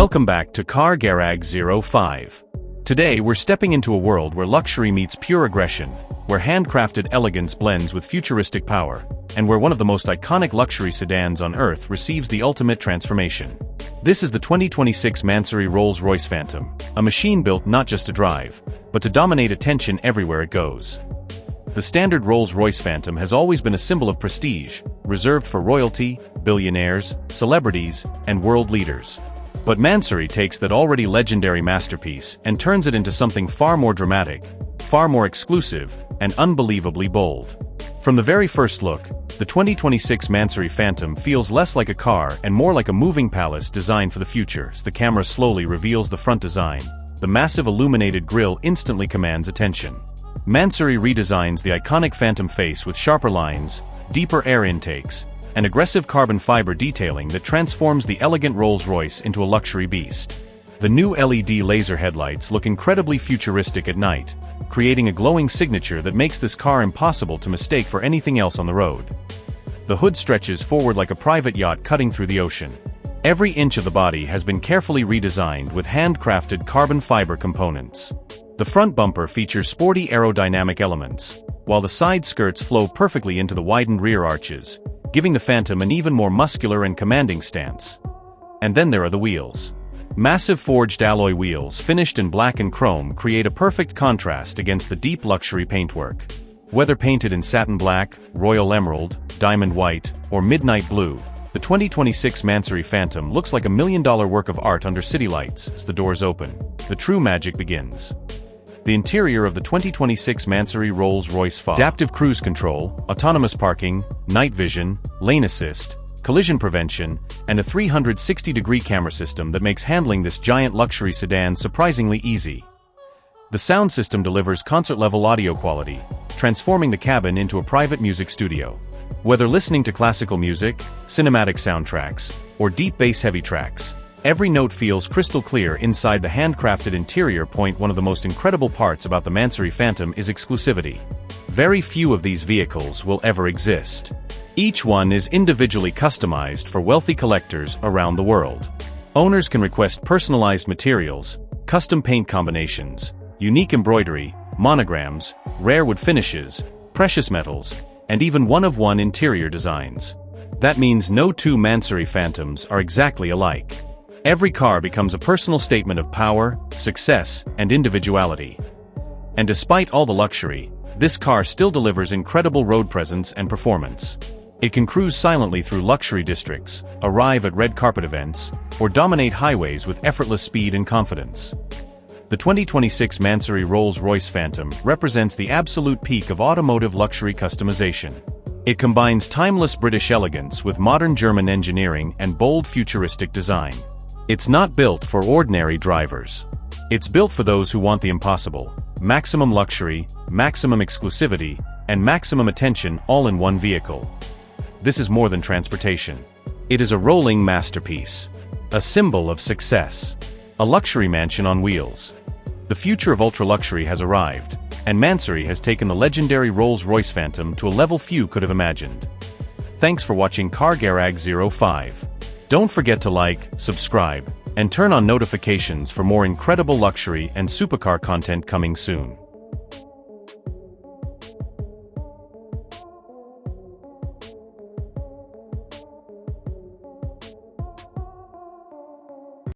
Welcome back to Car Garage 05. Today we're stepping into a world where luxury meets pure aggression, where handcrafted elegance blends with futuristic power, and where one of the most iconic luxury sedans on Earth receives the ultimate transformation. This is the 2026 Mansory Rolls Royce Phantom, a machine built not just to drive, but to dominate attention everywhere it goes. The standard Rolls Royce Phantom has always been a symbol of prestige, reserved for royalty, billionaires, celebrities, and world leaders. But Mansory takes that already legendary masterpiece and turns it into something far more dramatic, far more exclusive, and unbelievably bold. From the very first look, the 2026 Mansory Phantom feels less like a car and more like a moving palace designed for the future. As the camera slowly reveals the front design, the massive illuminated grille instantly commands attention. Mansory redesigns the iconic Phantom face with sharper lines, deeper air intakes, and aggressive carbon fiber detailing that transforms the elegant Rolls-Royce into a luxury beast. The new LED laser headlights look incredibly futuristic at night, creating a glowing signature that makes this car impossible to mistake for anything else on the road. The hood stretches forward like a private yacht cutting through the ocean. Every inch of the body has been carefully redesigned with handcrafted carbon fiber components. The front bumper features sporty aerodynamic elements, while the side skirts flow perfectly into the widened rear arches, giving the Phantom an even more muscular and commanding stance. And then there are the wheels. Massive forged alloy wheels finished in black and chrome create a perfect contrast against the deep luxury paintwork. Whether painted in satin black, royal emerald, diamond white, or midnight blue, the 2026 Mansory Phantom looks like $1 million work of art under city lights. As the doors open, the true magic begins. The interior of the 2026 Mansory Rolls Royce Phantom. Adaptive cruise control, autonomous parking, night vision, lane assist, collision prevention, and a 360-degree camera system that makes handling this giant luxury sedan surprisingly easy. The sound system delivers concert-level audio quality, transforming the cabin into a private music studio. Whether listening to classical music, cinematic soundtracks, or deep bass-heavy tracks, every note feels crystal clear inside the handcrafted interior. One of the most incredible parts about the Mansory Phantom is exclusivity. Very few of these vehicles will ever exist. Each one is individually customized for wealthy collectors around the world. Owners can request personalized materials, custom paint combinations, unique embroidery, monograms, rare wood finishes, precious metals, and even one-of-one interior designs. That means no two Mansory Phantoms are exactly alike. Every car becomes a personal statement of power, success, and individuality. And despite all the luxury, this car still delivers incredible road presence and performance. It can cruise silently through luxury districts, arrive at red carpet events, or dominate highways with effortless speed and confidence. The 2026 Mansory Rolls Royce Phantom represents the absolute peak of automotive luxury customization. It combines timeless British elegance with modern German engineering and bold futuristic design. It's not built for ordinary drivers. It's built for those who want the impossible: maximum luxury, maximum exclusivity, and maximum attention all in one vehicle. This is more than transportation. It is a rolling masterpiece. A symbol of success. A luxury mansion on wheels. The future of ultra-luxury has arrived, and Mansory has taken the legendary Rolls Royce Phantom to a level few could have imagined. Thanks for watching Car Garage 05. Don't forget to like, subscribe, and turn on notifications for more incredible luxury and supercar content coming soon.